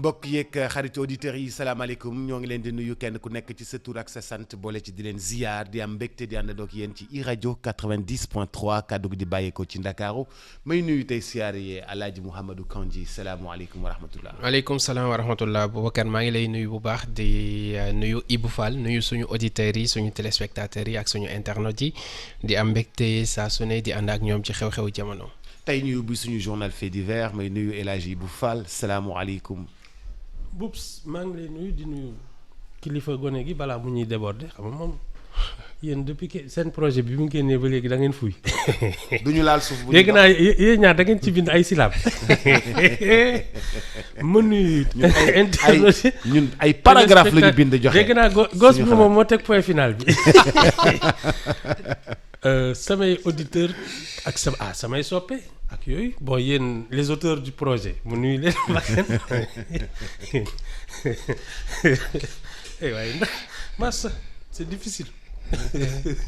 mbokk yeeg xarit auditeurs yi salaamaaleykum ñoo ngi leen di nuyu kenn ku nekk ci sa tur ak sa sant boole ci di leen ziar di am mbégte di àndandoo ak yéen ci iRadio 90.3 kaddu gi di bàyyeekoo ci Ndakaaru may nuyu tey siyaar yi Alaaji Mouhamadou Kandji salaamualeykum wa rahmatullah. waaleykum salaam wa rahmatullah Boubacar maa ngi lay nuyu bu baax di nuyu Ibou Fall nuyu suñu auditeurs yi suñu téléspectateurs yi ak suñu internautes yi di am mbégte saa su ne di ànd ak ñoom ci xew-xewu jamono. tey ñu ubbi suñu journal fait divers may nuyu El Hadji Ibou Fall salaamualeykum. Boubs maa ngi lay nuyu di nuyu kilifa gone gi balaa mu ñuy déborder xam nga moom yéen depuis que seen projet bi mu génnee ba léegi da ngeen fuy. du ñu laal suuf bu ñu dégg naa yéen ñaar da ngeen ci bind ay silab. ma nuyu. ñun ay paragraphe la ñu bind joxe. dégg naa gos bi moom moo teg point final bi. samay auditeur ak samay soppe ak yooyu bon yéen les auteurs du projet mu nuyu leen waaye ndax massa c'est difficile.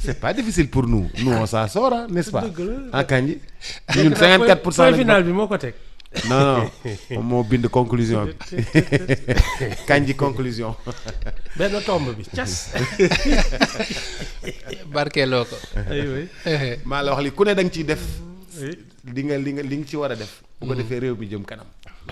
c'est pas difficile pour nous on s'en sort n'est-ce pas. dëgg la ah Kandji ñun 54% point final bi moo ko teg. non moom moo bind conclusion bi Kandji conclusion. benn tomb bi cas. barkeeloo ko. maa la wax li ku ne da nga ciy def. li nga ci war a def. bu ko defee réew mi jëm kanam.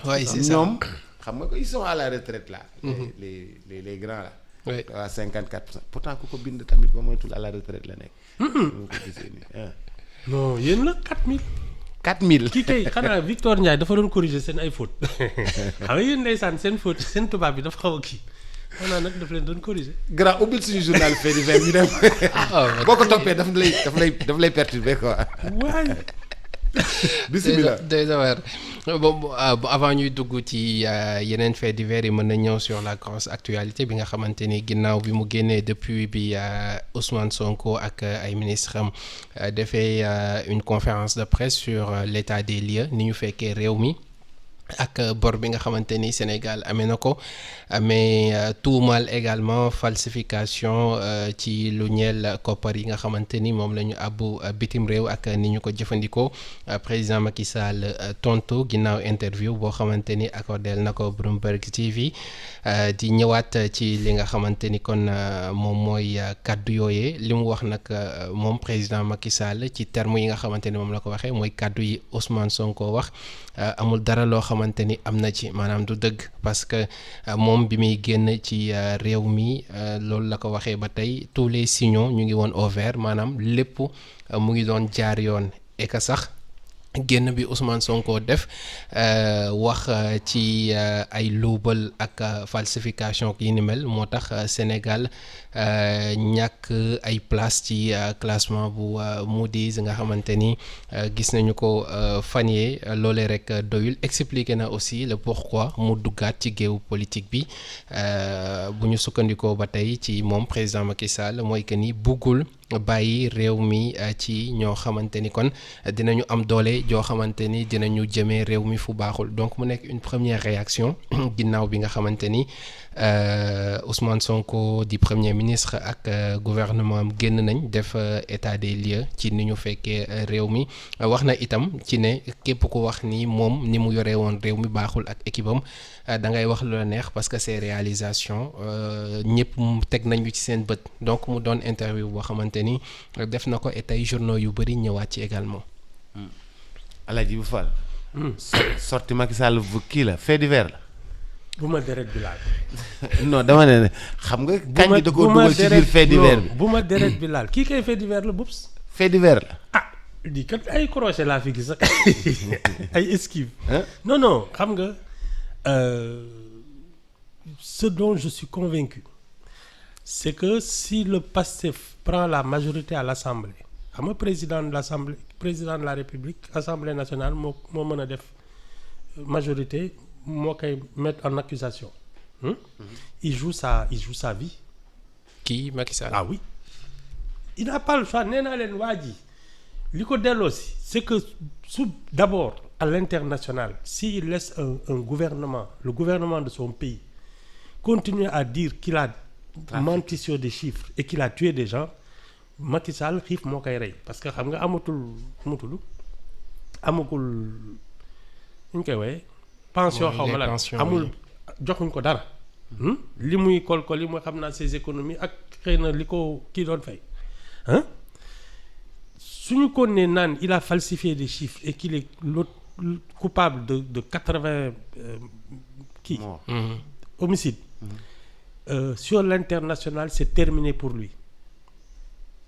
oui c'est ça ñoom xam nga ko ils sont à la retraite là. les grands là. oui waaw 54% pourtant ku ko bind tamit ba moytul à la retraite la nekk. mu ko gisee nii non yéen la 4000. 4000. kii kay xanaa Victor Ndiaye dafa doon corriger seen ay fautes xam nga yéen ndeysaan seen faute seen tubaab bi dafa xaw a kii xanaa nag daf leen doon corriger. grand ubbil suñu journal fait divers ñu dem. boo ko toppee daf lay perturber quoi. waay. bismillah doy na waar bon avant ñuy dugg ci yeneen faits divers yi mën na ñëw sur la grosse actualité bi nga xamante ni ginnaaw bi mu génnee depuis bi Ousmane Sonko ak ay ministres am defee une conférence de presse sur l'état des lieux ni ñu fekkee réew mi ak bor bi nga xamante ni Sénégal amee na ko mais tuumal également falsification ci lu ñeel koppar yi nga xamante ni moom la ñu àbbu bitim réew ak ni ñu ko jëfandikoo président Macky Sall tontu ginnaaw interview boo xamante ni accordel na ko Bloomberg TV di ñëwaat ci li nga xamante ni kon moom mooy kaddu yooyee li mu wax nag moom président Macky Sall ci terme yi nga xamante ni moom la ko waxee mooy kaddu yi Ousmane Sonko wax amul dara loo xamante ni am na ci maanaam du dëgg parce que moom bi muy génn ci réew mi loolu la ko waxee ba tey tous les signaux ñu ngi woon au vert maanaam lépp mu ngi doon jaar yoon et que sax génn bi Ousmane Sonko def wax ci ay luubal ak falsification yi ni mel moo tax Sénégal ñàkk ay place ci classement bu Moody's nga xamante ni gis nañu ko fan yee loolee rek doyul expliqué na aussi le pourquoi mu duggaat ci géewu politique bi bu ñu sukkandikoo ba tey ci moom président Macky Sall mooy que ni buggul bàyyi réew mi ci ñoo xamante ni kon dinañu am doole joo xamante ni dinañu jëmee réew mi fu baaxul donc mu nekk une première réaction ginnaaw bi nga xamante ni Ousmane Sonko di premier ministre ak gouvernement am génn nañ def état des lieux ci ni ñu fekkee réew mi wax na itam ci ne képp ku wax ni moom ni mu yoree woon réew mi baaxul ak équipe am da ngay wax lu la neex parce que ces réalisations ñëpp teg nañu ci seen bët donc mu doon interview boo xamante ni def na ko et tey journaux yu bëri ñëwaat ci également. Alaaji Ibou Fall. sorti Macky Sall bu kii la fait divers la. bu ma deret bi laal. non dama ne xam nga. Kandji da koo dugal ci biir fait divers bi bu ma deret bi laal kii kay fait divers la Boubs. fait divers la. ah di kat ay crochet laa fi gis ay esquive. non xam nga ce dont je suis convaincu c'est que si le PASTEF prend la majorité à l'Assemblée xam nga président de la République Assemblée nationale moo mën a def majorité. moo koy mettre en accusation. Il joue sa vie. kii Macky Sall. Ah oui il n'a pas le choix nee naa leen waa ji li ko delloo si c'est que d'abord à l'international s'il laisse un gouvernement le gouvernement de son pays continuer à dire qu'il a menti sur des chiffres et qu'il a tué des gens Macky Sall xiif moo koy rey parce que xam nga amagul ñu koy wooye pension xaw ma la joxuñ ko dara. li muy kol yi mooy xam naa ses économies ak xëy na li ko kii doon fay suñu ko nee naan il a falsifié des chiffres et qu'il est l'autre coupable de 80 kii homicide sur l'international c'est terminé pour lui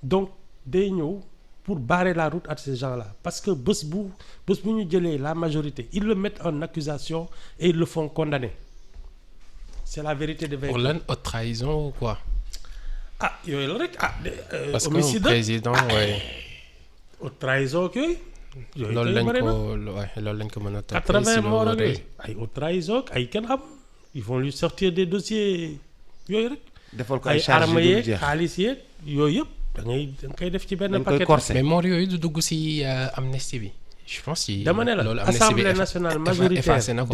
donc day ñëw pour barrer la route à ces gens-là parce que bés bu ñu jëlee la majorité ils le mettent en accusation et ils le font condamner c'est la vérité de vaincre. Pour lan haute trahison ou quoi? Yooyu la rek parce homicide que président haute trahison ak yooyu loolu lañ ko mën a toppee 80 morts ak yooyu ay haute trahison ay kenn xam ils vont lui sortir des dossiers yooyu rek defal ko ay armes yeeg xaalis yeeg yooyu yëpp da nga koy def ci benn paquet mais morts yooyu du dugg si amnistie bi je pense que dama ne la loolu assemblée nationale majoritaire na ko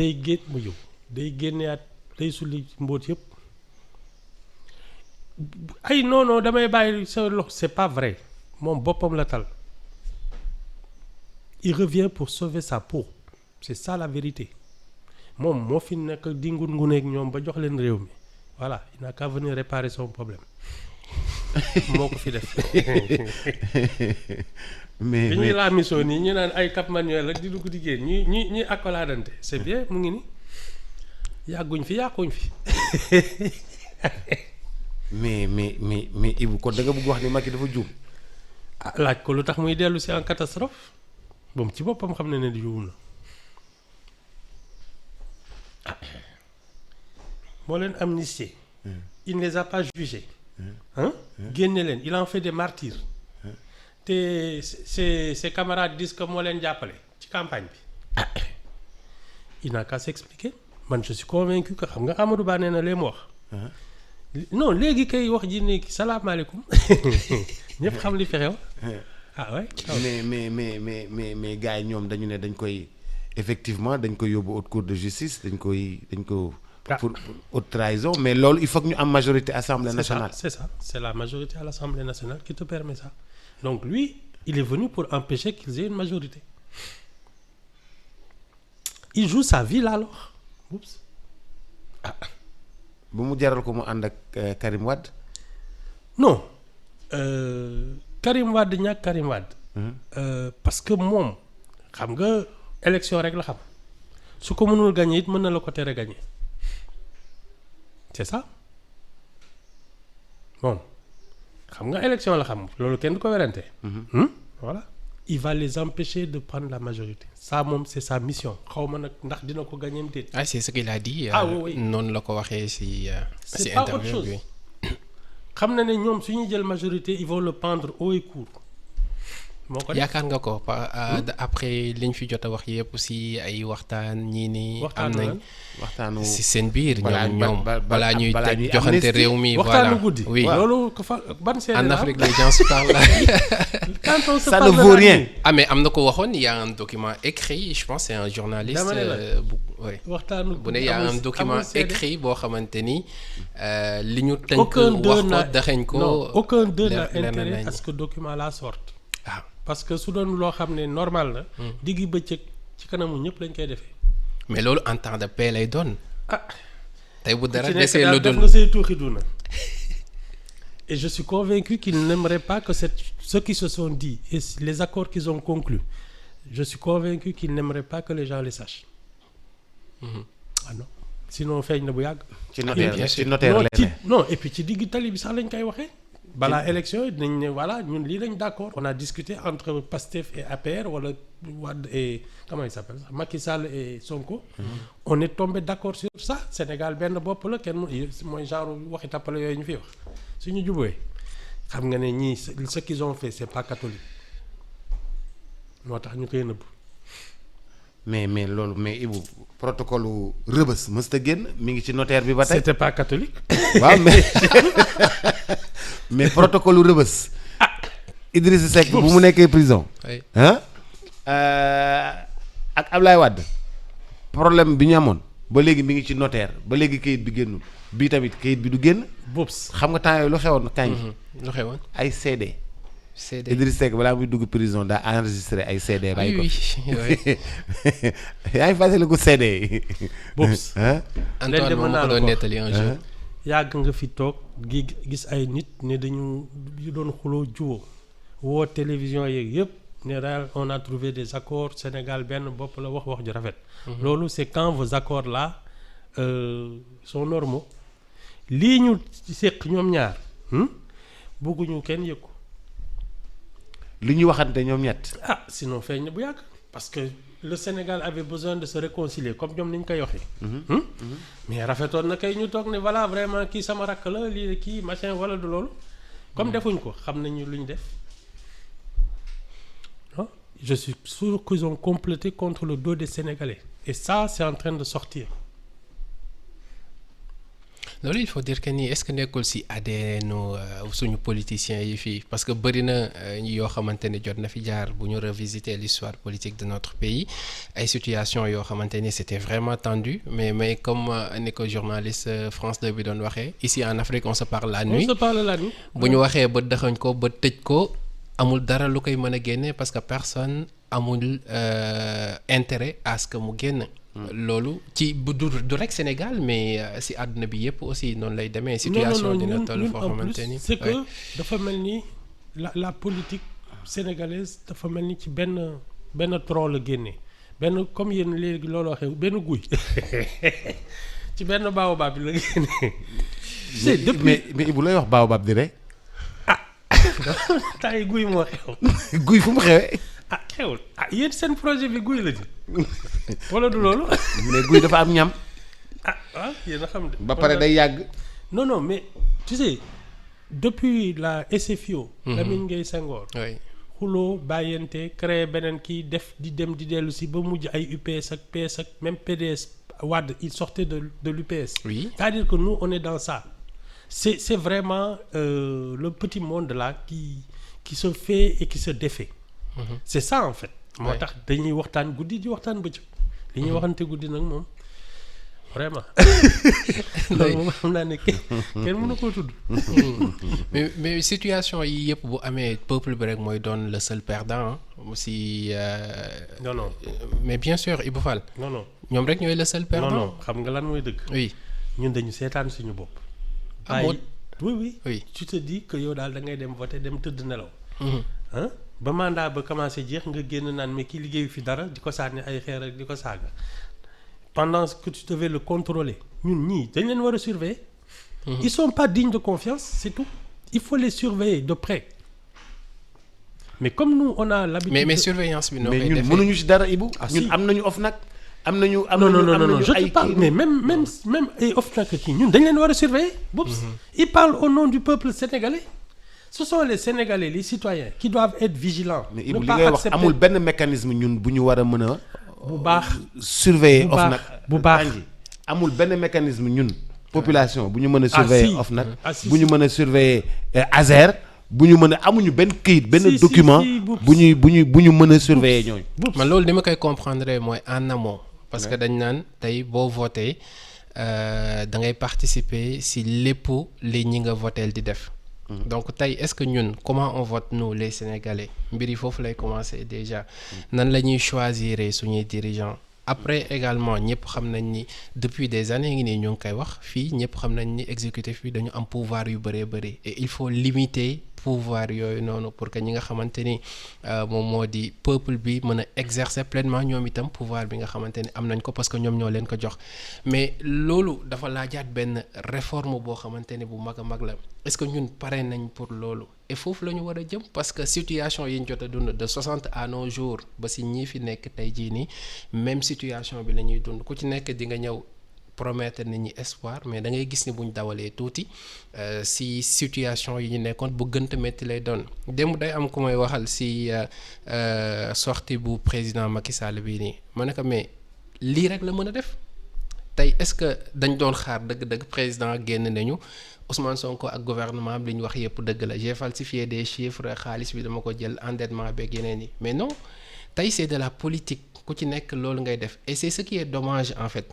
day génneaat day sulli mbóot yëpp ay non damay bàyyi sa loxo c'est pas vrai moom boppam la tal il revient pour sauver sa peau c'est ça la vérité moom moo fi nekk di ngun-nguneeg ñoom ba jox leen réew mi voilà il n'a qu'à venir réparer son problème moo ko fi def mais bi ñuy laa mission nii ñu naan ay Cap Manuel ak di dugg di génn ñuy accoladante c'est bien mu ngi ni yàgguñ fi mais Ibou kon da nga bëgg wax ni Macky dafa juum. laaj ko lu tax muy dellu si en catastrophe moom ci boppam xam ne juum na moo leen amnistié il ne les a pas jugés génne leen il en fait des martyrs te ses camarades disent que moo leen jàppale ci campagne bi il n'a qu'à s'expliquer man je suis convaincu que xam nga Amadou Ba nee na lee mu wax non léegi kay wax ji ne salaamaaleykum ñëpp xam li fi xew mais gars yi ñoom dañu ne dañ koy effectivement dañ koy yóbbu haute cour de justice dañ ko pour haute trahison mais loolu il faut que ñu am majorité assemblée nationale. c'est ça c'est la majorité à l'assemblée nationale qui te permet ça donc lui il est venu pour empêcher qu'ils aient une majorité il joue sa vie là alors oups bu mu jaral ko mu ànd ak Karim Wade. non Karim Wade ñàkk Karim Wade. parce que moom xam nga élection rek la xam su ko mënul gagner it mën na la ko tere gagner c'est ça bon xam nga élection la xam loolu kenn du ko werante. voilà il va les empêcher de prendre la majorité ça moom c'est sa mission xaw ma nag ndax dina ko gagner am déet. c'est ce qu'il a dit. Oui. noonu la ko waxee si c'est pas autre chose xam na ne ñoom su ñuy jël majorité ils vont le pendre haut et court. moo ko yaakaar nga ko après liñ fi jot a wax yëpp si ay waxtaan ñii nii. am nañ waxtaanu si seen biir. ñoom balaa ñuy joxante réew mi. waxtaanu guddi. oui loolu ban séeréer en Afrique les gens se parlent. quand on se ça parle ne vaut rien. mais am na ko waxoon il y a un document écrit je pense c'est un journaliste. waxtaanu bu ne il y a un document écrit boo xamante ni li ñu tënk. wax ko daxeñ ko. non aucun d'eux n'a intérêt à ce que document là sorte. parce que su doon loo xam ne normal na. diggi bëccëg ci kanamu ñëpp lañ koy defee. mais loolu en temps de paix lay doon. tey bu dara desee lu dul def nga say tuuxi duna et je suis convaincu qu'ils n'aimeraient pas que ceux qui se sont dit et les accords qu'ils ont conclus je suis convaincu qu'ils n'aimeraient pas que les gens les sachent. Non sinon feeñ na bu yàgg. ci notaire non et puis ci digg tali bi sax lañ koy waxee. balaa élection yi dinañ ne voilà ñun lii lañ d'accord. on a discuté entre Pastef et APR wala Wade et comment il s'appelle ça Macky Sall et Sonko. On est tombé d'accord sur ça Sénégal benn bopp la kenn mooy genre waxi tappale yooyu ñu fi wax suñu jubóoyee xam nga ne ñii ce qu'ils ont fait c'est pas catholique moo tax ñu koy nëbb. mais loolu mais Ibou protocole Rebeuss mës ta génn mi ngi ci notaire bi ba tey. c'était pas catholique. waaw mais protocole Rebeuss. Idrissa Seck bu mu nekkee prison. ak Ablaye Wade problème bi ñu amoon ba léegi mi ngi ci notaire ba léegi kayit bi génnul bii tamit kayit bi du génn. boops xam nga temps yooyu lu xewoon kañ. lu xewoon ay CD. CD Idriss Seck balaa muy dugg prison daa enregistré ay CD bàyyi ko oui yaa ngi fàttali ko CD boobu Antoine de moom mën ma naa ko la doon ko nettali un jour. yàgg nga fi toog gis ay nit ne dañu doon xuloo juwoo woo télévision yeeg yëpp ne daal on a trouvé des accords Sénégal benn bopp la wax ju rafet. loolu c'est quand vos accords là sont normaux lii ñu séq ñoom ñaar bëgguñu kenn yëg ko. li ñu waxante ñoom ñett. Sinon feeñ na bu yàgg parce que le Sénégal avait besoin de se réconcilier comme ñoom ni ñu koy waxee. mais rafetoon na kay ñu toog ne voilà vraiment kii sama rakk la lii kii machin wala du loolu. comme defuñ ko xam nañu lu ñu def. Je suis sûr qu'ils ont comploté contre le dos des Sénégalais et ça c'est en train de sortir. loolu il faut dire que nii est-ce que nekkul ci ADN suñu politiciens yi fii parce que bëri na yoo xamante ne jot na fi jaar bu ñu revisiter l'histoire politique de notre pays ay situations yoo xamante ni c'était vraiment tendu mais comme ni ko journaliste France 2 bi doon waxee ici en Afrique on se parle la nuit. On se parle la nuit. bu ñu waxee ba dëxañ ko ba tëj ko amul dara lu koy mën a génne parce que personne amul intérêt à ce que mu génn. loolu ci du rek Sénégal mais si àdduna bi yëpp aussi noonu lay demee. situation dina toll foo xamante ni c'est que dafa mel ni la politique sénégalaise dafa mel ni ci benn tronc la génnee benn comme yéen léegi loolu waxee benn guy ci benn baobab bi la génnee. c'est depuis mais Ibou lay wax baobab di rek. tay guy moo xew. guy fu mu xewee. xewul yéen seen projet bi guy la ji wala du loolu. mais guy dafa am ñam. yéen a xam de. ba pare day yàgg. non mais tu sais depuis la SFIO. Lamine Gueye Senghor. oui xuloo bàyyante créer beneen kii def di dem di dellu si ba mujj ay UPS ak PS ak même PDS Wade il sortait de l'UPS. oui c'est-à-dire que nous on est dans ça. c'est vraiment le petit monde là qui se fait et qui se défait. C'est ça en fait. moo tax dañuy waxtaan guddi di waxtaan bëccëg. li ñuy waxante guddi nag moom vraiment. loolu moom xam naa ne kenn mënu koo tudd. mais situation yi yëpp bu amee peuple bi rek mooy doon le seul perdant si. non. mais bien sûr Ibou Fall. non. ñoom rek ñooy le seul perdant. non xam nga lan mooy dëgg. oui ñun dañu seetaan suñu bopp. oui. tu te dis que yow daal da ngay dem voter dem tëdd nelaw. ba mandat ba commencé jeex nga génn naan mais kii liggéeyu fi dara di ko sànni ay xeer ak di ko saaga pendant que tu devais le contrôler ñun ñii dañ leen war a surveiller. Ils sont pas dignes de confiance c'est tout il faut les surveiller de près mais comme nous on a l'habitude mais surveillance bi noo koy mais ñun defee mënuñu ci dara Ibou. ñun am nañu OFNAC am nañu. non je te parle mais même ay OFNAC kii ñun dañ leen war a surveiller. ils parlent au nom du peuple sénégalais. Ce sont les Sénégalais les citoyens qui doivent être vigilants. mais Ibou li ngay wax amul benn mécanisme ñun bu ñu war a mën a. bu baax surveiller OFNAC bu baax amul benn mécanisme ñun. population bu ñu mën a surveiller OFNAC bu ñu mën a surveiller ASER bu ñu mën a amuñu benn këyit benn document bu ñu mën a surveiller ñooñu. man loolu ni ma koy comprendre mooy en amont. parce que dañ naan tey boo voté da ngay participer si lépp li ñi nga votel di def. donc tey est-ce que ñun comment on vote nous les Sénégalais mbir yi foofu lay commencer déjà nan la ñuy choisir suñuy dirigeants après également ñëpp xam nañ ni depuis des années ngi nii ñu ngi koy wax fii ñëpp xam nañ ni exécutif bi dañu am pouvoir yu bëree bëri et il faut limiter pouvoir yooyu noonu pour que ñi nga xamante ni moom moo di peuple bi mën a exercer pleinement ñoom itam pouvoir bi nga xamante ni am nañ ko parce que ñoom ñoo leen ko jox mais loolu dafa laajaat benn réforme boo xamante ni bu mag a mag la est-ce que ñun pare nañ pour loolu et foofu la ñu war a jëm parce que situation yi ñu jot a dund de 60 à nos jours ba si ñii fi nekk tey jii nii même situation bi la ñuy dund ku ci nekk di nga ñëw promettre nit ñi espoir mais da ngay gis ni buñ dawalee tuuti si situation yi ñu nekkoon bu gënta métti lay doon démb day am ku may waxal si sortie bu président Macky Sall bii nii ma ne ko mais lii rek la mën a def tey est-ce que dañ doon xaar dëgg-dëgg président génn nañu Ousmane Sonko ak gouvernement am li ñu wax yëpp dëgg la j'ai falsifié des chiffres xaalis bi dama ko jël endettement beeg yeneen yi mais non tey c'est de la politique ku ci nekk loolu ngay def et c'est ce qui est dommage en fait.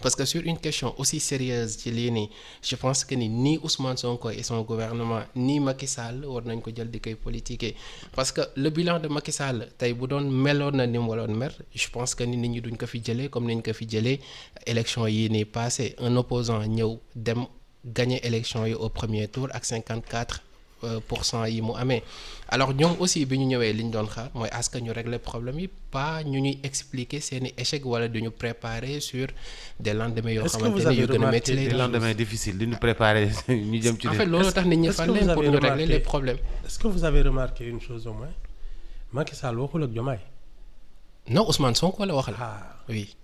Parce que sur une question aussi sérieuse ci lii nii je pense que ni Ousmane Sonko et son gouvernement ni Macky Sall war nañ ko jël di koy politiquer parce que le bilan de Macky Sall tey bu doon meloon na ni mu waroon mer je pense que nit ñi duñ ko fi jëlee comme ni ñu ko fi jëlee élection yii nii passé un opposant ñëw dem gagner élection yi au premier tour ak 54% yi mu amee alors ñoom aussi bi ñu ñëwee li ñu doon xaar mooy est-ce que ñu régler problème yi pas ñu ñuy expliquer seeni échec wala du ñu préparer sur des lendemains yoo xamante ne yu gën a métti lay des lendemains difficiles di ñu préparer ñu jëm ci. en fait loolu tax nit ñi fan leen pour ñu régler les problèmes. Est-ce que vous avez remarqué une chose au moins Macky Sall waxul ak Diomaye. non Ousmane Sonko la waxal. Oui.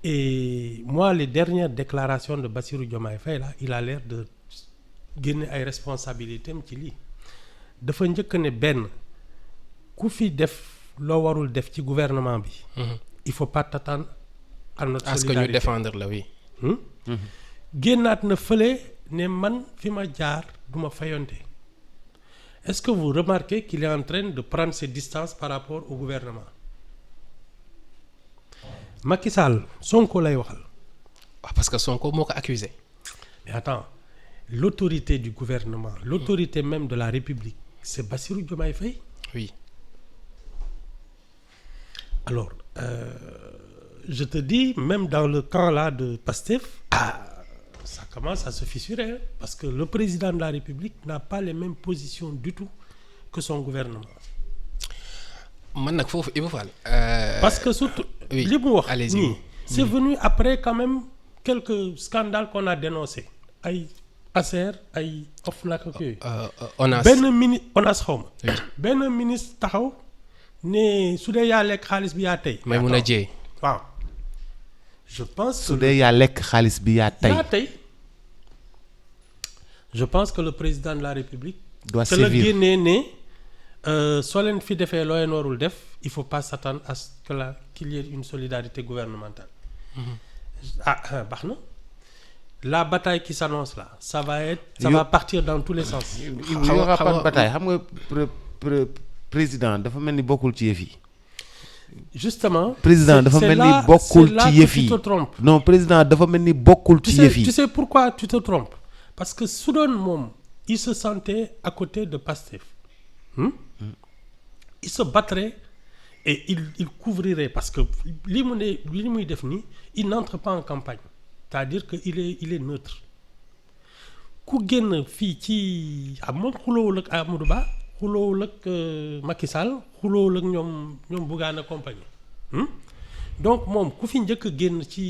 Et moi les dernières déclarations de Bassirou Diomaye Faye là il a l'air de génne ay responsabilités am ci lii dafa njëkk ne benn ku fi def loo warul def ci gouvernement bi. il faut pas t'attendre à notre solidarité. est-ce que ñu défendre la oui. génnaat na fële ne man fi ma jaar du ma fayonte est-ce que vous remarquez qu'il est en train de prendre ses distances par rapport au gouvernement Macky Sall Sonko lay waxal. waaw parce que Sonko moo ko accusé. mais attends l'autorité du gouvernement l'autorité même de la République c'est Bassirou Diomaye Faye. Oui. Alors je te dis même dans le camp là de Pastef ça commence à se fissurer hein, parce que le président de la République n'a pas les mêmes positions du tout que son gouvernement. man nag foofu Ibou Fall. parce que surtout. oui li mu wax allez-y. nii c'est venu après quand même quelques scandales qu'on a dénoncés ay Acer ay OFNAC ak yooyu. ONAS benn ministre ONAS xaw ma. Oui. benn ministre taxaw ne su dee yaa lekk xaalis bi yaa tey. mais mun a jee. waaw je pense que su dee yaa lekk xaalis bi yaa tey. yaa tey je pense que le président de la République. doit te la sévir génnee ne soo leen fi defee loo leen warul def il faut pas s'attendre à ce que qu'il y ait une solidarité gouvernementale. Baax na la bataille qui s'annonce là ça va partir dans tous les sens. il y aura pas de bataille xam nga président dafa mel ni bokkul ci yëf yi. justement président dafa mel ni bokkul ci yëf yi tu te trompes. non président dafa mel ni bokkul ci yëf yi. tu sais pourquoi tu te trompes parce que su doon moom il se sentait à côté de Pastef. Il se battrait et il couvrirait parce que li muy def nii il n'entre pas en campagne c'est-à-dire que il est neutre ku génn fii ci moom xuloowul ak Amadou Ba xuloowul ak Macky Sall xuloowul ak ñoom Bougane ak compagnie donc moom ku fi njëkk génn ci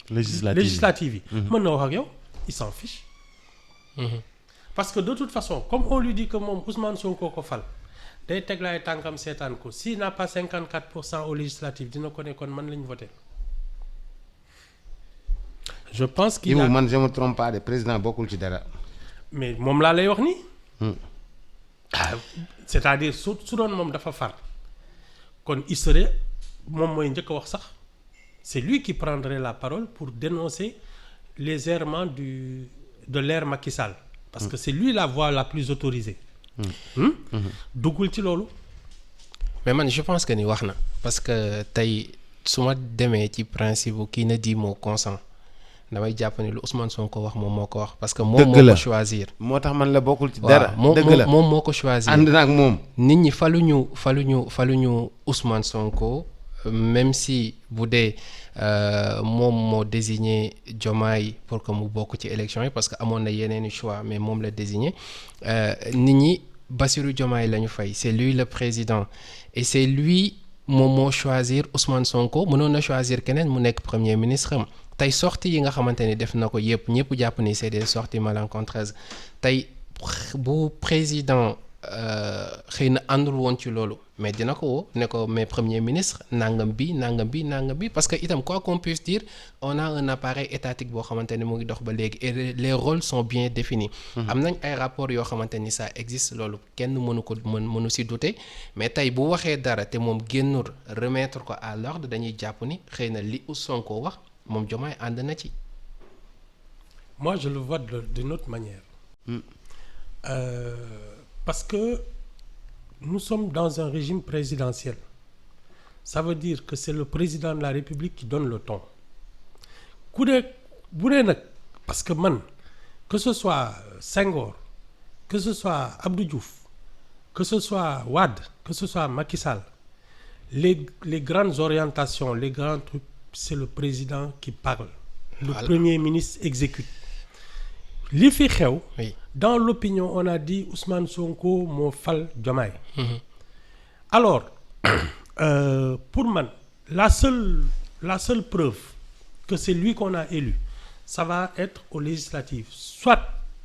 législative yi mën na wax ak yow il s'en fiche. Parce que de toute façon comme on lui dit que moom Ousmane Sonko ko fal day teg laay tànkam seetaan ko s'il n'a pas 54% aux législatives dina ko ne kon man lañu voté. je pense qu'il a man je me trompe pas de président bokkul ci dara. mais moom laa lay wax nii. c'est-à-dire su doon moom dafa far kon il serait moom mooy njëkk a wax sax c'est lui qui prendrait la parole pour dénoncer les errements de l'ère Macky Sall. Parce que c'est lui la voix la plus autorisée. duggul ci loolu. mais man je pense que ni wax na parce que tey su ma demee ci principe bu kii na di moo consent damay jàpp ne lu Ousmane Sonko wax moom moo ko wax. parce que moom moo ko choisir. moo tax man la bokkul ci dara. dëgg la moom moo ko choisir. ànd na ak moom. nit ñi faluñu Ousmane Sonko même si bu dee moom moo désigné Diomaye pour que mu bokk ci élection yi parce que amoon na yeneeni choix mais moom la désigné nit ñi Bassirou Diomaye la ñu fay c'est lui le président et c'est lui moom moo choisir Ousmane Sonko mënoon na choisir keneen mu nekk premier ministre am tey sorties yi nga xamante ni def na ko yëpp ñëpp jàpp ni c'est des sorties malencontreuses tey bu président xëy na àndul woon ci loolu mais dina ko woo ne ko mais premier ministre nangam bi parce que itam quoi qu'on puisse dire on a un appareil étatique boo xamante ni mu ngi dox ba léegi et les rôles sont bien définis. am nañ ay rapports yoo xamante ni ça existe loolu kenn mënu si douter mais tey bu waxee dara te moom génnul remettre ko à l'ordre dañuy jàpp ni xëy na li Sonko wax moom Diomaye ànd na ci. moi je le vois d'une autre manière. Parce que nous sommes dans un régime présidentiel ça veut dire que c'est le président de la République qui donne le ton. ku dee bu dee nag parce que man que ce soit Senghor que ce soit Abdou Diouf que ce soit Wade que ce soit Macky Sall les grandes orientations les grands trucs c'est le président qui parle. Le Voilà. Premier ministre exécute. li fi xew. Oui. Dans l'opinion on a dit Ousmane Sonko moo fal Diomaye. Alors pour man la seule preuve que c'est lui qu'on a élu ça va être aux législatives. Soit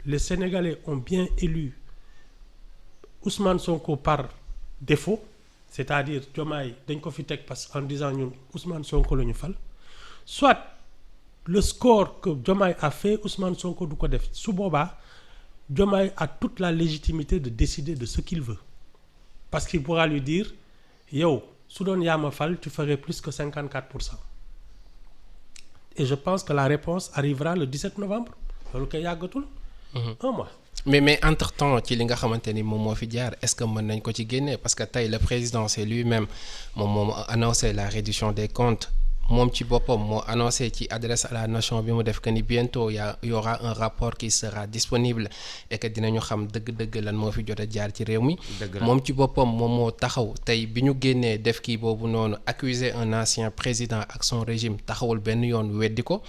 les Sénégalais ont bien élu Ousmane Sonko par défaut, c'est-à-dire Diomaye dañ ko fi teg parce que en disant ñun Ousmane Sonko la ñu fal, soit le score que Diomaye a fait Ousmane Sonko du ko def su boobaa Diomaye a toute la légitimité de décider de ce qu'il veut parce qu'il pourra lui dire yow su doon yaa ma fal tu ferais plus que 54%. Et je pense que la réponse arrivera le 17 novembre loolu koy yàggatul. Un mois. mais entre-temps ci li nga xamante ni moom moo fi jaar est-ce que mën nañ ko ci génne parce que tey le président c'est lui-même moom annoncé la réduction des comptes moom ci boppam moo annoncé ci adresse à la nation bi mu def que ni bientôt y aura un rapport qui sera disponible et que dinañu xam dëgg-dëgg lan moo fi jot a jaar ci réew mi. moom ci boppam moom moo taxaw tey bi ñu génnee def kii boobu noonu accuser un ancien président ak son régime taxawul benn yoon weddi ko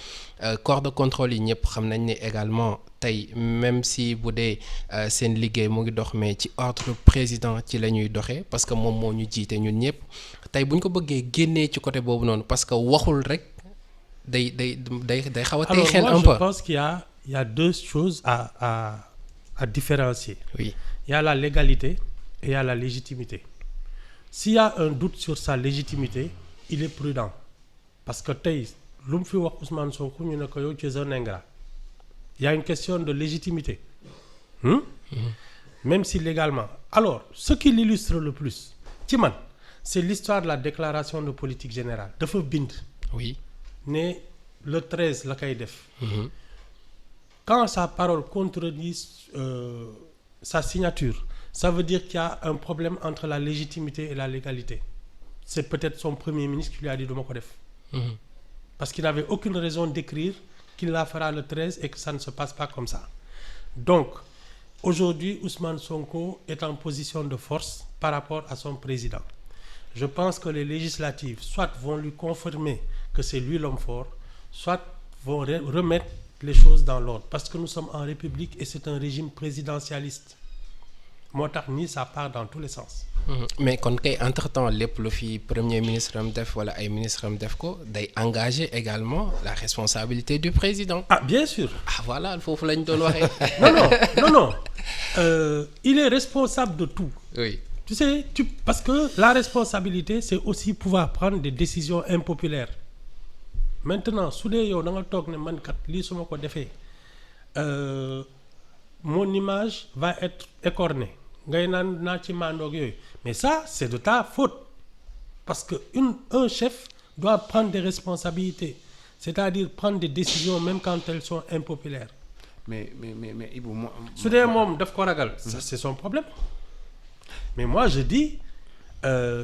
corps de contrôle yi ñëpp xam nañ ne également tey même si bu dee seen liggéey mu ngi dox mais ci ordre président ci la ñuy doxee parce que moom moo ñu jiite ñun ñëpp tey bu ñu ko bëggee génnee ci côté boobu noonu parce que waxul rek day xaw a tey xel un peu. Alors moi je pense qu'il y a deux choses à différencier. Oui. Il y a la légalité et il y a la légitimité. S'il y a un doute sur sa légitimité il est prudent parce que tey lu mu fi wax Ousmane Sonko ñu ne ko yow tu es un ingrat. Il y a une question de légitimité. Même si légalement. Alors, ce qui l'illustre le plus, ci man, c'est l'histoire de la déclaration de politique générale. Dafa bind. Oui. Ne le 13 la koy def. Quand sa parole contredit sa signature, ça veut dire qu'il y a un problème entre la légitimité et la légalité. C'est peut-être son premier ministre qui lui a dit duma ko def. Parce qu'il n'avait aucune raison d'écrire qu'il la fera le 13 et que ça ne se passe pas comme ça. Donc, aujourd'hui, Ousmane Sonko est en position de force par rapport à son président. Je pense que les législatives, soit vont lui confirmer que c'est lui l'homme fort, soit vont remettre les choses dans l'ordre. Parce que nous sommes en République et c'est un régime présidentialiste. moo tax nii ça part dans tous les sens. mais kon kay entre-temps lépp lu fi premier ministre am def wala ay ministre am def ko day engager également la responsabilité du président. Ah bien sûr. Ah voilà foofu lañ doon waxee. non. Il est responsable de tout. Oui. Tu sais parce que la responsabilité c'est aussi pouvoir prendre des décisions impopulaires. Maintenant su dee yow da nga toog ne man kat lii su ma ko defee mon image va être écornée. ngay naan naa ci mandoog yooyu mais ça c'est de ta faute parce que un chef doit prendre des responsabilités c'est-à-dire prendre des décisions même quand elles sont impopulaires. mais Ibou su dee moom daf ko ragal. ça c'est son problème mais moi je dis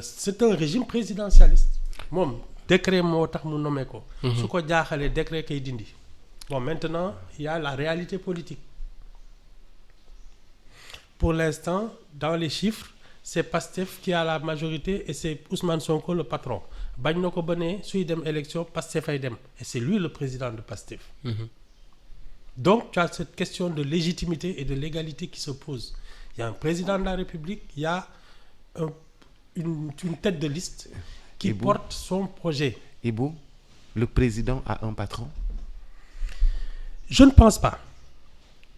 c'est un régime présidentialiste moom décret moo tax mu nommé ko. su ko jaaxalee décret kay dindi. Bon maintenant il y a la réalité politique. Pour l'instant, dans les chiffres, c'est Pastef qui a la majorité et c'est Ousmane Sonko le patron. Bañ na ko ba ne suy dem élection Pastef ay dem et c'est lui le président de Pastef. Donc tu as cette question de légitimité et de légalité qui se pose. Il y a un président de la République, il y a une tête de liste qui porte son projet. Ibou, le président a un patron? Je ne pense pas.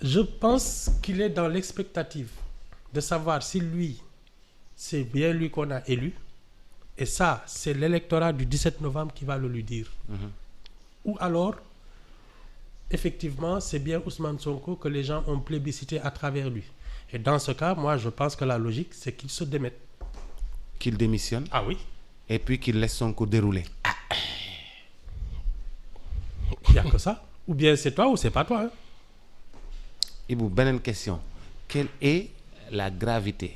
Je pense qu'il est dans l'expectative de savoir si lui, c'est bien lui qu'on a élu. Et ça, c'est l'électorat du 17 novembre qui va le lui dire. Ou alors, effectivement, c'est bien Ousmane Sonko que les gens ont plébiscité à travers lui. Et dans ce cas, moi, je pense que la logique, c'est qu'il se démette. Qu'il démissionne? Ah oui. Et puis qu'il laisse Sonko dérouler. Il n'y a que ça. Ou bien c'est toi ou c'est pas toi. Ibou, beneen question. Quelle est la gravité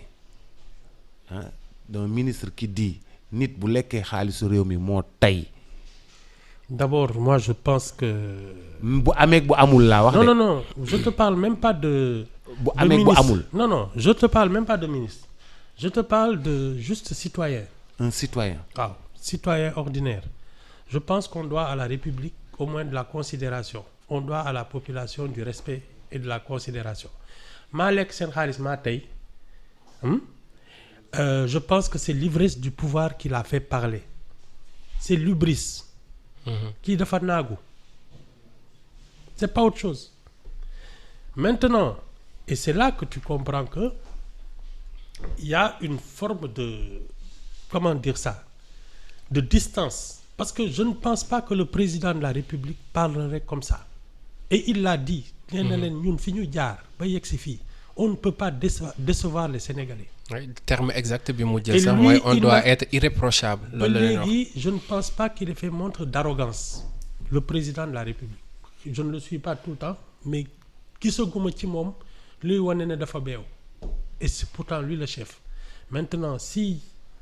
d'un ministre qui dit nit bu lekkee xaalisu réew mi moo tey. D'abord, moi je pense que. bu amee bu amul laa wax de. Non, je te parle même pas de. bu amee bu amul. Non, je te parle même pas de ministre. Je te parle de juste citoyen. Un citoyen. waaw citoyen ordinaire. Je pense qu'on doit à la République au moins de la considération. On doit à la population du respect et de la considération. maa lekk seen xaalis maa tey. Je pense que c'est l'ivresse du pouvoir qui l'a fait parler. C'est l'hubris. Kii dafa naagu. C'est pas autre chose. Maintenant, et c'est là que tu comprends que il y a une forme de, comment dire ça, de distance. Parce que je ne pense pas que le président de la République parlerait comme ça. Et il l'a dit. Nee na leen ñun fi ñu jaar ba yegg si fii on ne peut pas décevoir les Sénégalais. Oui, le terme exact bi mu jël sax mooy on doit être irréprochable. Loolu la léegi je ne pense pas qu'il ait fait montre d'arrogance le président de la République. Je ne le suis pas tout le temps mais gisaguma ci moom luy wane ne dafa beew. Et c'est pourtant lui le chef. Maintenant, si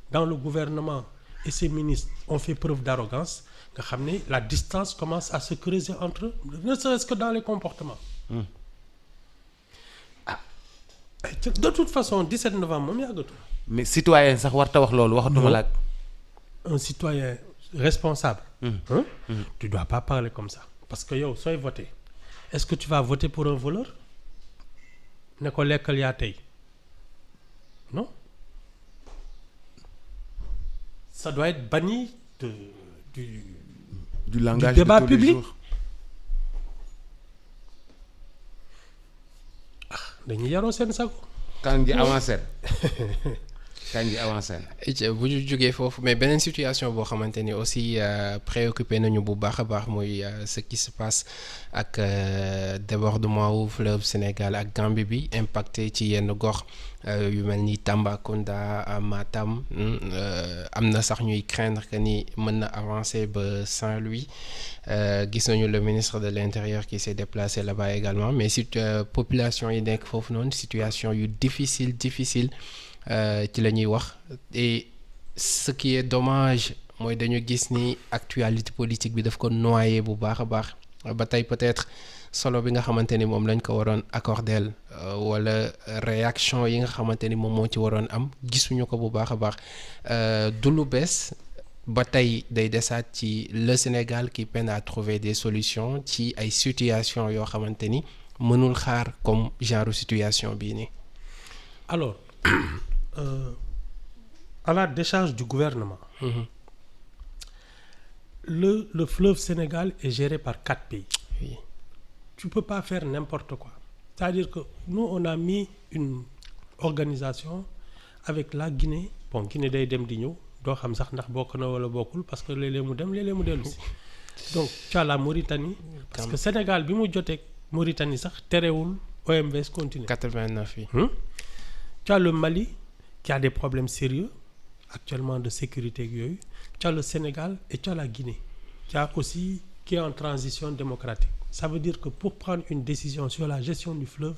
dans le gouvernement et ses ministres ont fait preuve d'arrogance, nga xam ne la distance commence à se creuser entre eux, ne serait-ce que dans les comportements. De toute façon 17 novembre moom yàggatul. mais citoyen sax warta wax loolu waxatuma la ak. Un citoyen responsable. Tu dois pas parler comme ça. Parce que yow sooy voter est-ce que tu vas voter pour un voleur ne ko lekkal yaa tey non. Ça doit être banni du langage du débat de tous public. les jours. dañuy yaroo seen sago. kan ji avancé kan ji avancé. bu ñu jógee foofu mais beneen situation boo xamante ni aussi préoccupé nañu bu baax a baax muy ce qui se passe ak débordement wu fleuve Sénégal ak Gambie bi impacté ci yenn gox yu mel ni Tambacounda Matam am na sax ñuy craindre que ni mën na avancer ba Saint-Louis gis nañu le ministre de l'Intérieur qui s'est déplacé là-bas également mais si population yi nekk foofu noonu situation yu difficile ci la ñuy wax et ce qui est dommage mooy dañu gis ni actualité politique bi daf ko noyé bu baax a baax ba tey peut-être solo bi nga xamante ni moom lañ ko waroon accordeel wala réaction yi nga xamante ni moom moo ci waroon am gisuñu ko bu baax a baax du lu bees ba tey day desaat ci le Sénégal qui peine à trouver des solutions ci ay situations yoo xamante ni mënul xaar comme genre situation bii nii. Alors à la décharge du gouvernement. Le fleuve Sénégal est géré par 4 pays. Oui. Tu peux pas faire n'importe quoi. C'est-à-dire que nous on a mis une organisation avec la Guinée. Bon Guinée day dem di ñëw doo xam sax ndax bokk na wala bokkul parce que léeg-léeg mu dem léeg-léeg mu dellu si. Donc tu as la Mauritanie. Parce que Sénégal bi mu jotee Mauritanie sax terewul OMVS continue. 89 yi. Tu as le Mali qui a des problèmes sérieux actuellement de sécurité yooyu. Tu as le Sénégal et tu as la Guinée. Tu as aussi qui est en transition démocratique. Ça veut dire que pour prendre une décision sur la gestion du fleuve,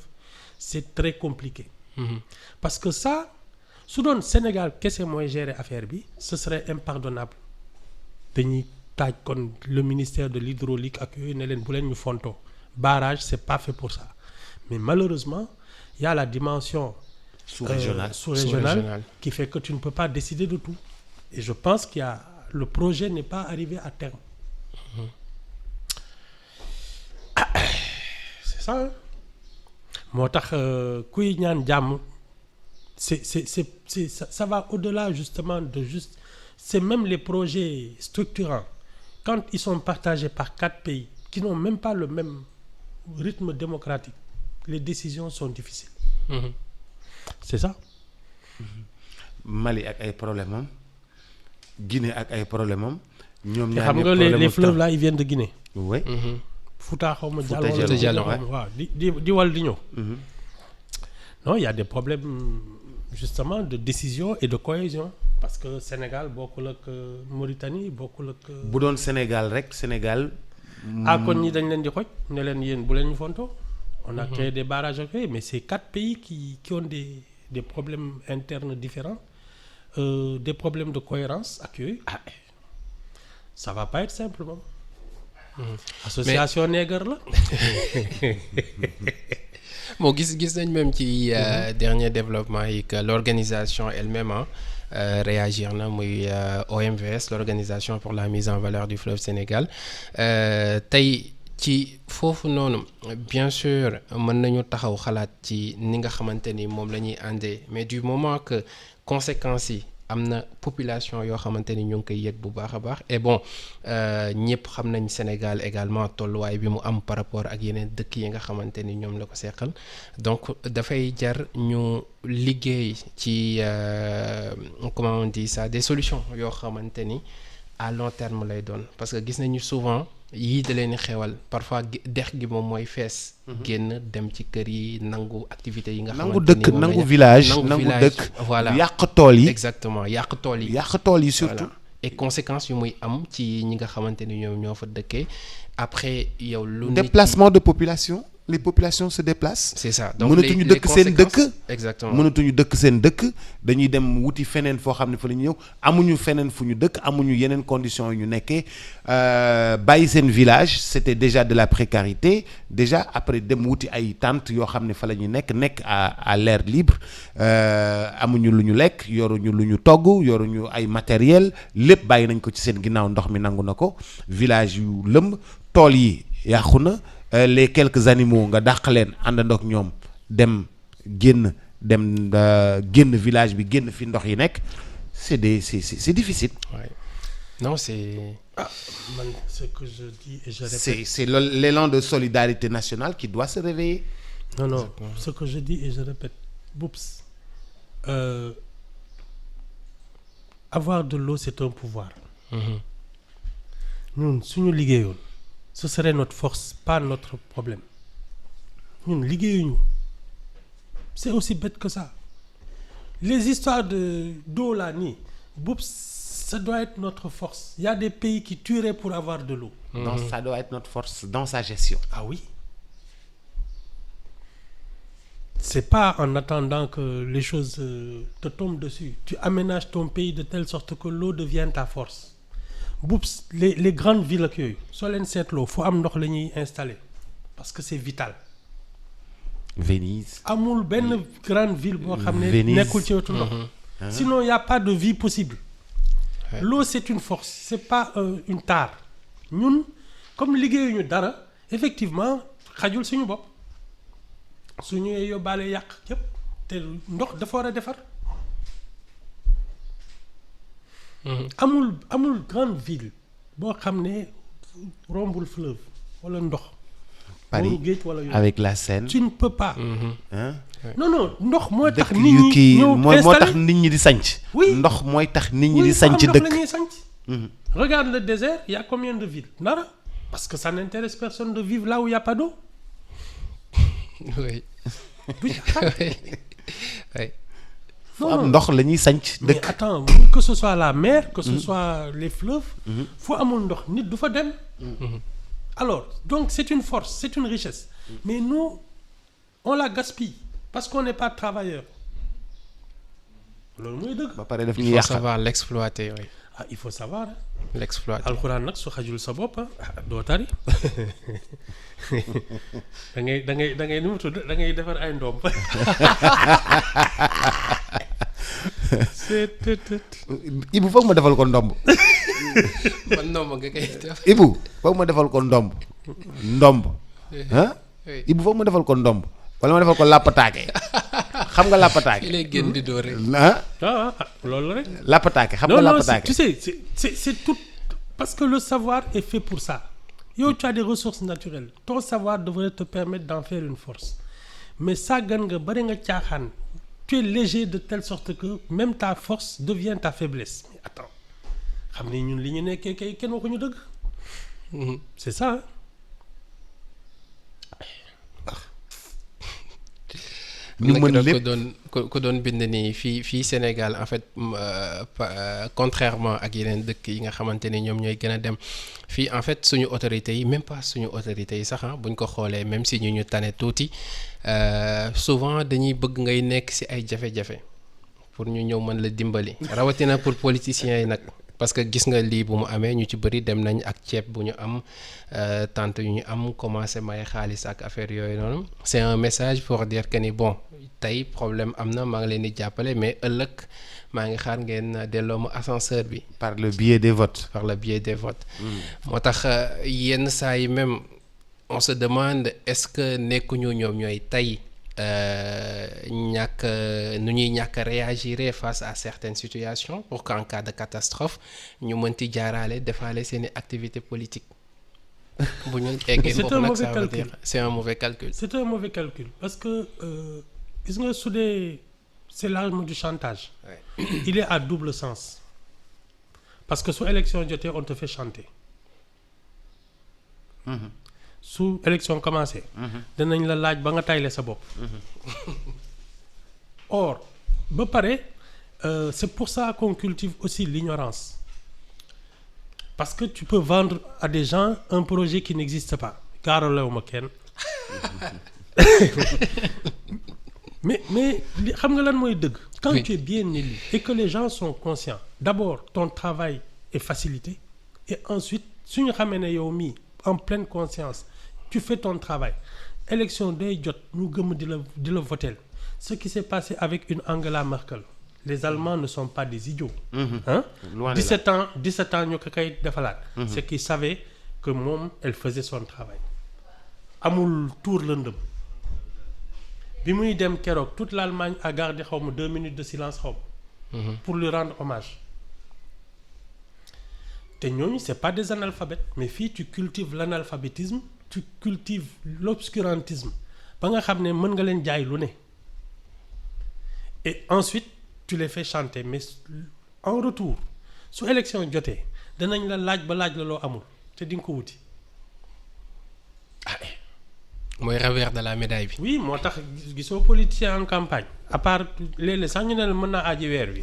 c'est très compliqué. Parce que ça, su doon Sénégal kese mooy gérer affaire bi, ce serait impardonnable. Dañuy taaj kon le ministère de l'hydraulique ak yooyu ne leen bu leen ñu fontoo. Barrage, c'est pas fait pour ça. Mais malheureusement, il y a la dimension sous-régionale qui fait que tu ne peux pas décider de tout. Et je pense qu'il y a le projet n'est pas arrivé à terme. C'est ça. Moo tax kuy ñaan jàmm ça va au-delà justement de juste c'est même les projets structurants quand ils sont partagés par 4 pays qui n'ont même pas le même rythme démocratique, les décisions sont difficiles. C'est ça. Mali ak ay problème am Guinée ak ay problème am ñoom ñaar xam nga les fleuves là ils viennent de Guinée. Oui. Fouta xaw ma Fouta Djallon waaw di wal di ñëw. Non, il y a des problèmes justement de décision et de cohésion parce que Sénégal bokkul ak Mauritanie bokkul ak. bu doon Sénégal rek Sénégal. kon ñi dañ leen di xoj ne leen yéen bu leen ñu fontoo. On a créé des barrages mais c'est 4 pays qui ont des problèmes internes différents. des problèmes de cohérence ak yooyu ça va pas être simple moom. association nègre la. bon gis nañ même ci dernier développement yi que l'organisation elle-même réagir na muy OMVS l'organisation pour la mise en valeur du fleuve Sénégal tey ci foofu noonu bien sûr mën nañu taxaw xalaat ci ni nga xamante ni moom la ñuy àndee mais du moment que conséquences yi am na population yoo xamante ni ñu ngi koy yëg bu baax a baax et bon ñëpp xam nañ Sénégal également tolluwaay bi mu am par rapport ak yeneen dëkk yi nga xamante ni ñoom la ko seqal donc dafay jar ñu liggéey ci comment on dit ça des solutions yoo xamante ni à long terme lay doon parce que gis nañu souvent yii da leen di xewal parfois dex gi moom mooy fees. génn dem ci kër yi nangu activités yi nga xamante ni nangu village nangu dëkk voilà yàq tool yi exactement yàq tool yi. yàq tool yi surtout. et conséquences yu muy am ci ñi nga xamante ni ñoom ñoo fa dëkkee après yow. lu déplacement de population. les populations se déplacent. c'est ça donc mënatuñu dëkk seen dëkk. exactement mënatuñu dëkk seen dëkk dañuy dem wuti feneen foo xam ne fa la ñu ñëw amuñu feneen fu ñu dëkk amuñu yeneen conditions yu ñu nekkee bàyyi seen village c'était déjà de la précarité déjà après dem wuti ay tentes yoo xam ne fa la ñu nekk à l'air libre amuñu lu ñu lekk yoruñu lu ñu togg yoruñu ay matériel lépp bàyyi nañ ko ci seen ginnaaw ndox mi nangu na ko village yu lëmb tool yi yàqu na. Les quelques animaux nga dàq leen àndandoo ak ñoom dem génn village bi génn fi ndox yi nekk c'est difficile. Ouais. Non c'est. Man ce que je dis et je répète. C'est l'élan de solidarité nationale qui doit se réveiller. Non exactement. Ce que je dis et je répète Boups avoir de l'eau c'est un pouvoir. ñun suñu liggéeyoon. Ce serait notre force, pas notre problème. Ñun liggéeyuñu. C'est aussi bête que ça. Les histoires d'eau là nii boobu ça doit être notre force. Il y a des pays qui tueraient pour avoir de l'eau. Donc ça doit être notre force dans sa gestion. Ah oui. C'est pas en attendant que les choses te tombent dessus. Tu aménages ton pays de telle sorte que l'eau devienne ta force. Boups les grandes villes ak yooyu soo leen seetloo fu am ndox la ñuy installer parce que c'est vital. Venise. amul benn grande ville boo xam ne nekkul ci wetu ndox. Sinon il y a pas de vie possible. L'eau c'est une force c'est pas une tare. ñun comme liggéeyuñu dara effectivement xajul suñu bopp suñu yóbbaale yàq yëpp te ndox dafa war a defar. amul grande ville boo xam ne rombul fleuve wala ndox. Paris géej wala yooyu. avec la Seine. tu ne peux pas. Hein? non ndox mooy tax. dëkk nit yu ñi kii ñëw moo tax nit ñi di sanc. Oui. ndox mooy tax nit ñi di oui sanc ndox dëkk. la ñuy sanc. Regarde le désert il y a combien de villes nara parce que ça n'intéresse personne de vivre là où il y a pas d'eau. oui. oui. fu am ndox la ñuy sanc mais dëkk. attends que ce soit la mer que ce soit les fleuves. fu amul ndox nit du fa dem. alors donc c'est une force c'est une richesse. mais nous on la gaspille parce qu'on n'est pas travailleur. loolu mooy dëgg. ba pare daf il ñuy faut yàqal. savoir l'exploiter oui. ah il faut savoir hein. l'exploiter. alxuraan nag su xajul sa bopp doo tari da ngay nu mu tudd da ngay defar ay ndoom. Ibu foog ma defal ko ndomb. man ndomb nga koy def. Ibu foog ma defal ko ndomb. ah. oui. Ibu foog ma defal ko ndomb. wala ma defal ko lappataake. xam nga lappataake. il est génn di door rek. ah loolu rek. lappataake xam nga non lappataake. tu sais c'est tout parce que le savoir est fait pour ça. yow tu as des ressources naturelles ton savoir devrait te permettre d'en faire une force mais sàggan nga bari nga caaxaan tu es léger de telle sorte que même ta force devient ta faiblesse mais attends xam ne ñun li ñu nekkee kay kenn waxuñu dëgg. c'est ça hein? ñu mën lépp ko doon bind nii fii Sénégal en fait contrairement ak yeneen dëkk yi nga xamante ni ñoom ñooy gën a dem fii en fait suñu autorités yi même pas suñu autorités yi sax buñ ko xoolee même si ñu tane tuuti souvent dañuy bëgg ngay nekk ci ay jafe-jafe pour ñu ñëw mën la dimbali rawatina pour politiciens yi nag parce que gis nga lii bu mu amee ñu ci bëri dem nañ ak ceeb bu ñu am tante yu ñu am commencé may xaalis ak affaire yooyu noonu c'est un message pour dire que ni bon tey problème am na maa ngi leen di jàppale mais ëllëg maa ngi xaar ngeen delloo ma ascenseur bi. par le biais des votes. par le biais des votes. moo tax yenn saa yi même on se demande est-ce que nekkuñu ñoom ñooy tey nu ñuy ñàkk a réagir face à certaines situations pour qu'en cas de catastrophe ñu mën ci jaaraale defaale seeni activité politique bu ñu eggee foofu nag ça veut dire c'est un mauvais calcul. C'est un mauvais calcul parce que gis nga su dee c'est l'arme du chantage. Ouais. Il est à double sens parce que su élection jotee on te fait chanter. su élection commencé. danañ la laaj ba nga tayle sa bopp. or ba pare c'est pour ça qu'on cultive aussi l'ignorance parce que tu peux vendre à des gens un projet qui n'existe pas gaaralewu ma kenn mais li xam nga lan mooy dëgg. Quand tu es bien élu et que les gens sont conscients d'abord ton travail est facilité et ensuite suñu xamee ne yow mii en pleine conscience tu fais ton travail élection day jot ñu gëm di la voter ce qui s'est passé avec une Angela Merkel les Allemands ne sont pas des idiots. Hein? 17 ans ñu ko koy defalaat. C'est qu'ils savaient que moom elle faisait son travail amul tour lëndëm bi muy dem keroog toute l'Allemagne a gardé xaw ma 2 minutes de silence xaw ma pour lui rendre hommage te ñooñu c'est pas des analphabètes mais fii tu cultives l'analphabétisme tu cultives l'obscurantisme ba nga xam ne mën nga leen jaay lu ne et ensuite tu les fais chanter mais en retour su élection jotee danañ la laaj ba laaj la loo amul te di nga ko wuti mooy revers de la médaille bi. oui moo tax gisoo politicien en campagne à part léeg-léeg sax ñu ne la mën naa aji weer wi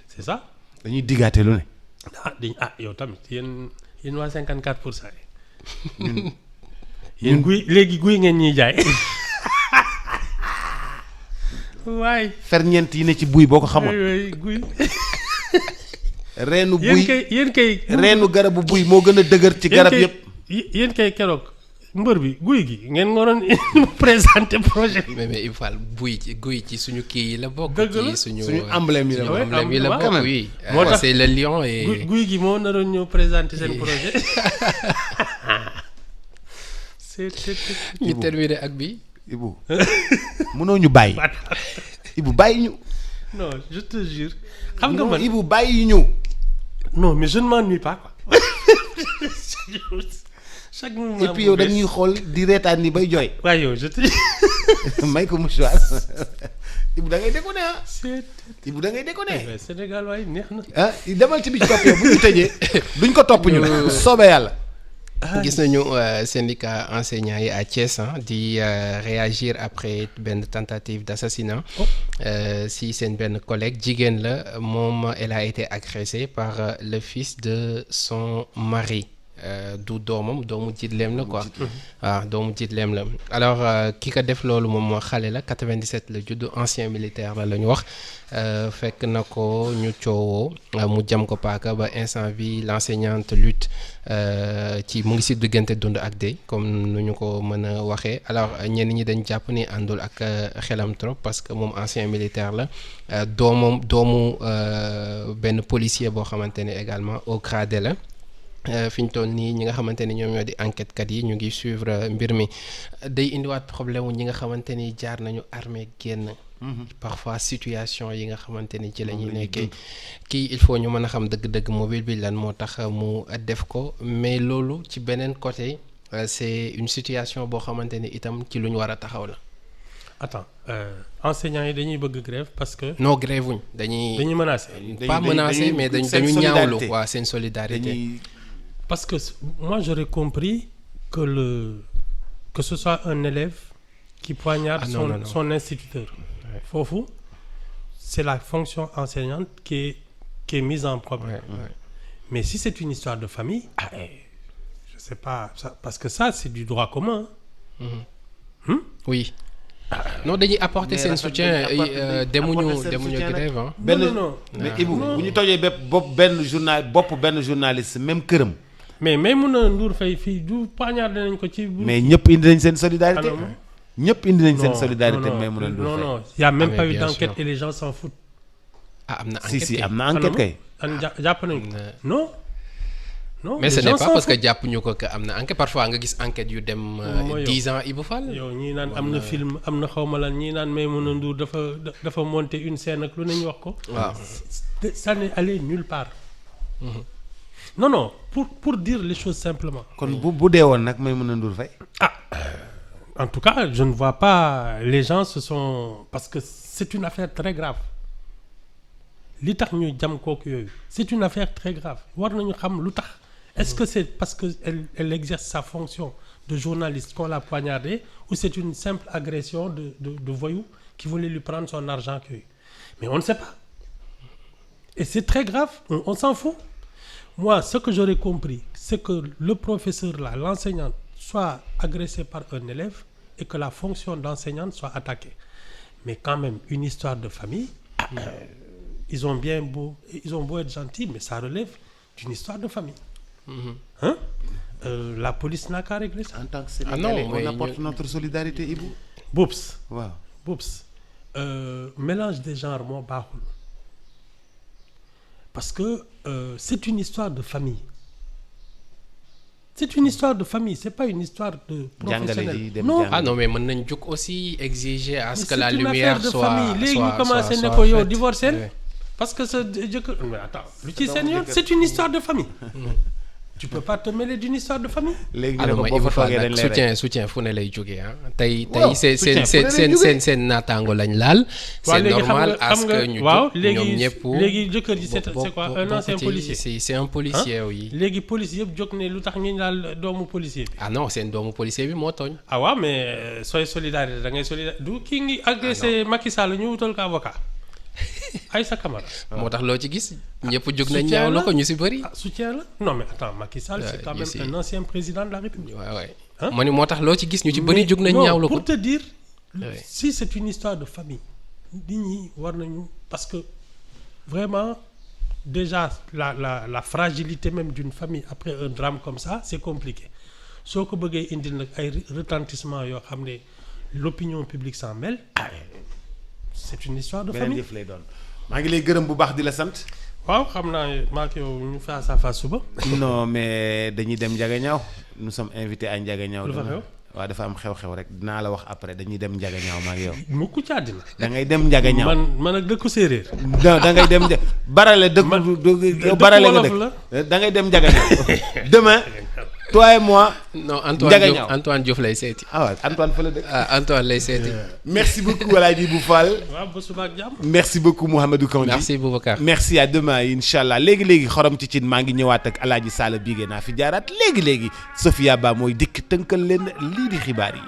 c'est ça. dañuy diggaate lu ne. yow tamit yéen waa 54 pour cent yi. yéen guy léegi guy ngeen ñuy jaay. waay. ferñeent yi ne ci buy boo ko xamoon. guy. reenu buy yéen kay reenu garabu buy moo gën a dëgër ci garab yëpp. yéen kay keroog mbër bi guy gi ngeen waroon présenter projet. mais il faut guy ci suñu kii yi la bokk. ci suñu emblème yi la bokk. emblème yi la bokk oui. moo tax c'est le lion et. guy gi moo naroon ñëw présenter seen projet. ñu terminer ak bi. Ibou mënoo ñu bàyyi. Ibou bàyyi ñu. non je te jure. xam nga man Ibou bàyyi ñu. non mais je ne m'ennuie pas quoi. chaque moment et puis yow dañuy xool di reetaan ni bay jooy. waaye yow je te. may ko mouchoir. Ibou da ngay déconné ah. Ibou da ngay déconné. Sénégal waaye neex na. ah demal ci bi ci topp yow bu ñu tëjee duñ ko topp ñu. soobee yàlla. gis nañu syndicat enseignants yi à Thiès di réagir après benn tentative d'assassinat si seen benn collègue jigéen la moom elle a été agressée par le fils de son mari du doomu jiitleem la quoi waaw doomu jiitleem la alors ki ko def loolu moom xale la 97 la judd ancien militaire la ñu wax fekk na ko ñu coowoo mu jam ko paaka ba instant bi l'enseignante lutte ci mu ngi si diggante dund ak dee comme nu ñu ko mën a waxee alors ñenn ñi dañ jàpp ni àndul ak xelam trop parce que moom ancien militaire la doomu benn policier boo xamante ne également au gradé la fi ñu toll nii ñi nga xamante ni ñoom ñoo di enquête kat yi ñu ngi suivre mbir mi day indiwaat problème wu ñi nga xamante ni jaar nañu armée génn. parfois situation yi nga xamante ni ci la ñuy nekkee kii il faut ñu mën a xam dëgg-dëgg mobile bi lan moo tax mu def ko mais loolu ci beneen côté c'est une situation boo xamante ni itam ci lu ñu war a taxaw la. attends enseignants yi dañuy bëgg grève parce que. non grève wuñ dañuy menacer. pas menacer mais dañu ñaawlu waa seen solidarité. Parce que moi j'aurais compris que ce soit un élève qui poignarde son instituteur. Foofu c'est la fonction enseignante qui est mise en problème. Mais si c'est une histoire de famille, je sais pas ça, parce que ça c'est du droit commun. Oui. non dañuy apporter seen soutien demuñu grève ah. non. mais Ibou bu ñu tojee bopp benn journaliste même këram. mais Maïmouna Ndour Faye fii du poignardé nañ ko ci. mais ñëpp indi nañ seen solidarité. ñëpp indi nañ seen solidarité Maïmouna Ndour Faye. non y a même pas eu bien d'enquête sûr. et les gens s'en foutent. am na enquête si am na enquête kay. jàpp nañ ko non. mais ce les n'est gens pas s'en parce que foutent. jàpp ñu ko que am na enquête parfois nga gis enquête yu dem 10 ans Ibou Fall. yow ñii naan am na film am na xawma lan ñii naan Maïmouna Ndour dafa monter une scène ak lu nañu wax ko. waaw ça n'est allé nulle part. non pour dire les choses simplement. kon bu dee woon nag Maïmouna Ndour Faye. En tout cas je ne vois pas les gens se sont parce que c'est une affaire très grave li tax ñu jam kooku yooyu c'est une affaire très grave war nañu xam lu tax. Est-ce que c'est parce que elle exerce sa fonction de journaliste qu'on l'a poignardée ou c'est une simple agression de voyou qui voulait lui prendre son argent yooyu mais on ne sait pas et c'est très grave on s'en fout. Moi ce que j'aurais compris c'est que le professeur là l'enseignante soit agressé par un élève et que la fonction d'enseignante soit attaquée mais quand même une histoire de famille ils ont beau être gentils mais ça relève d'une histoire de famille. Hein? La police n'a qu'à régler ça. En tant que Sénégalais, non, on apporte notre solidarité Ibou. Boubs waaw mélange des genres moo baaxul parce que c'est une histoire de famille. C'est une histoire de famille, c'est pas une histoire de professionnel. Non. Ah non mais mën nañ jóg aussi exiger à ce que la c'est une lumière affaire de soit famille. Léegi ñu commencé ne ko yow divorcé parce que sa jëkkër mais attends lu ci seen yoon c'est une histoire de famille. Tu peux pas te mêler d'une histoire de famille. léegi alors nag mooy boo fa Ibou toogee Fall dañ lay nag soutien fu ne lay jógee ah. tey waaw seen naataango lañ laal. c'est normal à ce que ñu waaw jóg ñoom léegi ñëpp. léegi jëkkër ji c'est quoi un ancien policier. c'est un policier oui. léegi police yëpp jóg ne lu tax ñu laal doomu policier bi. ah non seen doomu policier bi moo tooñ. ah waaw mais sooy solidarité da ngay solidarité du kii ngi agressé Macky Sall ñu wutal ko avocat Aïssa Camara. moo tax loo ci gis ñëpp jóg nañ ñaawlu ko ñu si bëri. soutien la non mais attends Macky Sall c'est quand même un ancien président de la République. waaw ma ni moo tax loo ci gis ñu ci bëri jóg nañ ñaawlu ko. pour te dire si c'est une histoire de famille nit ñi war nañu parce que vraiment déjà la fragilité même d'une famille après un drame comme ça c'est compliqué soo ko bëggee indil nag ay retentissement yoo xam ne l'opinion publique s'en mêle. C'est une histoire de famille. beneen yëf lay doon maa ngi lay gërëm bu baax di la sant. waaw xam naa maa ngi yow ñu face à face suba. non mais dañuy dem Ndiaganiao nous sommes invités à Ndiaganiao. lu fa xew waaw dafa am xew-xew rek dinaa la wax après dañuy dem Ndiaganiao maa ngi yow. mukk ci àddina. da ngay dem Ndiaganiao man ak dëkku séeréer. non da ngay dem barale dëkk barale nga dëkk da ngay dem Ndiaganiao demain toi et moi. non Ndiaganiao Antoine Diouf lay seeti. ah waaw Antoine fa la dëkk. Antoine lay seeti. merci beaucoup El Hadj Ibou Fall. waaw ba suba ak jàmm. merci beaucoup Mouhamadou Kandji. merci Boubacar. merci à demain incha allah léegi xorom ci cin maa ngi ñëwaat ak El Hadj Sall Bigué naa fi jaaraat léegi Sophia Ba mooy dikk tënkal leen lii di xibaar yi.